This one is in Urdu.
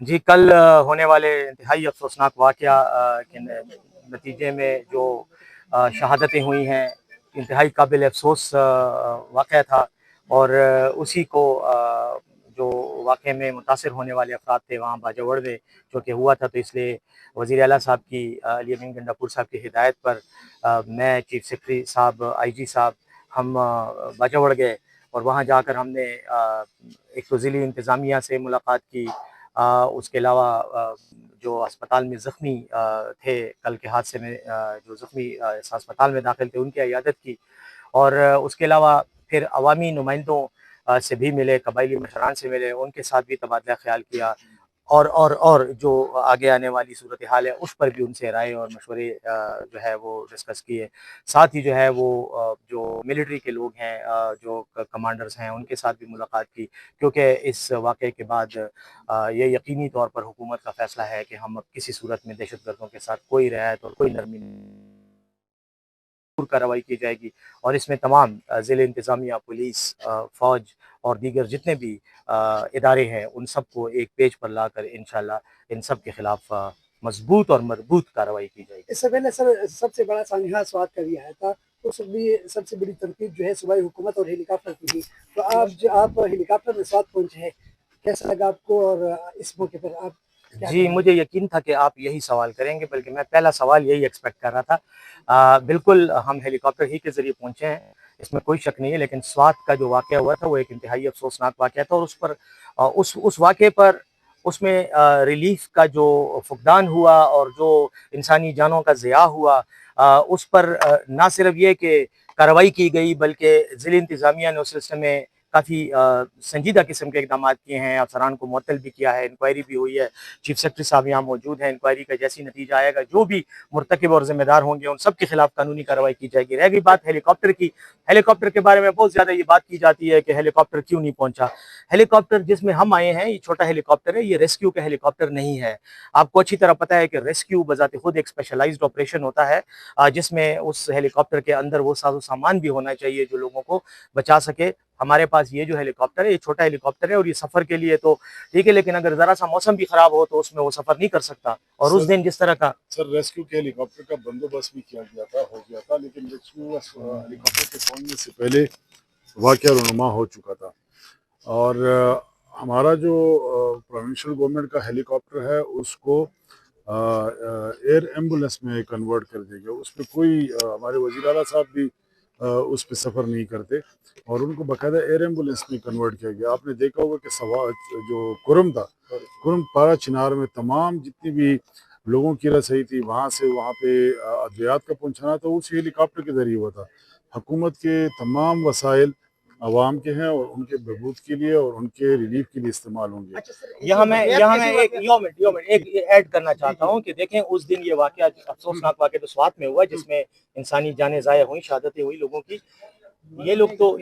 جی کل ہونے والے انتہائی افسوسناک واقعہ کے نتیجے میں جو شہادتیں ہوئی ہیں، انتہائی قابل افسوس واقعہ تھا، اور اسی کو جو واقعے میں متاثر ہونے والے افراد تھے وہاں باجوڑ میں جو کہ ہوا تھا، تو اس لیے وزیر اعلیٰ صاحب کی علی امین گنڈا پور صاحب کی ہدایت پر میں، چیف سیکرٹری صاحب، آئی جی صاحب، ہم باجوڑ گئے، اور وہاں جا کر ہم نے ایک تو ضلعی انتظامیہ سے ملاقات کی، اس کے علاوہ جو اسپتال میں زخمی تھے کل کے حادثے میں، جو زخمی اسپتال میں داخل تھے ان کی عیادت کی، اور اس کے علاوہ پھر عوامی نمائندوں سے بھی ملے، قبائلی مشران سے ملے، ان کے ساتھ بھی تبادلہ خیال کیا، اور جو آگے آنے والی صورتحال ہے اس پر بھی ان سے رائے اور مشورے جو ہے وہ ڈسکس کیے۔ ساتھ ہی جو ہے وہ جو ملٹری کے لوگ ہیں، جو کمانڈرز ہیں، ان کے ساتھ بھی ملاقات کی، کیونکہ اس واقعے کے بعد یہ یقینی طور پر حکومت کا فیصلہ ہے کہ ہم اب کسی صورت میں دہشت گردوں کے ساتھ کوئی رعایت اور کوئی نرمی کارروائی کی جائے گی، اور اس میں تمام ضلع انتظامیہ، پولیس، فوج اور دیگر جتنے بھی ادارے ہیں ان سب کو ایک پیج پر لا کر انشاءاللہ ان سب کے خلاف مضبوط اور مربوط کارروائی کی جائے گی۔ اس سے پہلے سب سے بڑا سانحہ سوات کا بھی آیا تھا، اس وقت بھی سب سے بڑی تنقید جو ہے صوبائی حکومت اور ہیلی کاپٹر کی تھی، تو آپ ہیلی کاپٹر میں سوات پہنچے ہیں، کیسا لگا آپ کو؟ اور اس موقع پر آپ جی مجھے یقین تھا کہ آپ یہی سوال کریں گے، بلکہ میں پہلا سوال یہی ایکسپیکٹ کر رہا تھا۔ بالکل ہم ہیلی کاپٹر ہی کے ذریعے پہنچے ہیں، اس میں کوئی شک نہیں ہے، لیکن سوات کا جو واقعہ ہوا تھا وہ ایک انتہائی افسوسناک واقعہ تھا، اور اس پر اس واقعے پر اس میں ریلیف کا جو فقدان ہوا اور جو انسانی جانوں کا ضیاع ہوا، اس پر نہ صرف یہ کہ کارروائی کی گئی، بلکہ ضلع انتظامیہ نے اس سلسلے میں کافی سنجیدہ قسم کے اقدامات کیے ہیں، افسران کو معطل بھی کیا ہے، انکوائری بھی ہوئی ہے، چیف سیکرٹری صاحب یہاں موجود ہیں، انکوائری کا جیسی نتیجہ آئے گا جو بھی مرتکب اور ذمہ دار ہوں گے ان سب کے خلاف قانونی کارروائی کی جائے گی۔ رہ گئی بات ہیلی کاپٹر کی، ہیلی کاپٹر کے بارے میں بہت زیادہ یہ بات کی جاتی ہے کہ ہیلی کاپٹر کیوں نہیں پہنچا۔ ہیلی کاپٹر جس میں ہم آئے ہیں یہ چھوٹا ہیلی کاپٹر ہے، یہ ریسکیو کا ہیلی کاپٹر نہیں ہے۔ آپ کو اچھی طرح پتہ ہے کہ ریسکیو بذات خود ایک اسپیشلائزڈ آپریشن ہوتا ہے، جس میں اس ہیلی کاپٹر کے اندر وہ ساز و سامان بھی ہونا چاہیے جو لوگوں کو بچا سکے۔ ہمارے پاس یہ جو ہیلی کاپٹر ہے یہ چھوٹا ہیلی کاپٹر ہے، اور یہ سفر کے لیے تو ٹھیک ہے، لیکن اگر ذرا سا موسم بھی خراب ہو تو اس میں وہ سفر نہیں کر سکتا، اور اس دن جس طرح کا سر ریسکیو کے ہیلی کاپٹر کا بندوبست بھی کیا گیا تھا، ہو گیا تھا، لیکن ریسکیو ہیلی کاپٹر کے پہنچنے سے پہلے واقعہ رونما ہو چکا تھا، اور ہمارا جو پروونشل گورنمنٹ کا ہیلی کاپٹر ہے اس کو ایئر ایمبولینس میں کنورٹ کر دیا گیا۔ اس پہ کوئی ہمارے وزیر اعلیٰ صاحب بھی اس پہ سفر نہیں کرتے، اور ان کو باقاعدہ ایئر ایمبولینس میں کنورٹ کیا گیا۔ آپ نے دیکھا ہوگا کہ جو کرم تھا، کرم پارا چنار میں تمام جتنی بھی لوگوں کی رسائی تھی وہاں سے وہاں پہ ادویات کا پہنچانا تو اسی ہیلی کاپٹر کے ذریعے ہوا تھا۔ حکومت کے تمام وسائل عوام کے ہیں اور ان کے بہبود کے لیے اور ان کے ریلیف کے لیے استعمال ہوں گے۔ یہاں میں ایک ایڈ کرنا چاہتا ہوں کہ دیکھیں اس دن یہ واقعہ افسوسناک واقعہ تو سوات میں ہوا جس میں انسانی جانیں ضائع ہوئیں، شہادتیں ہوئی لوگوں کی۔ یہ لوگ تو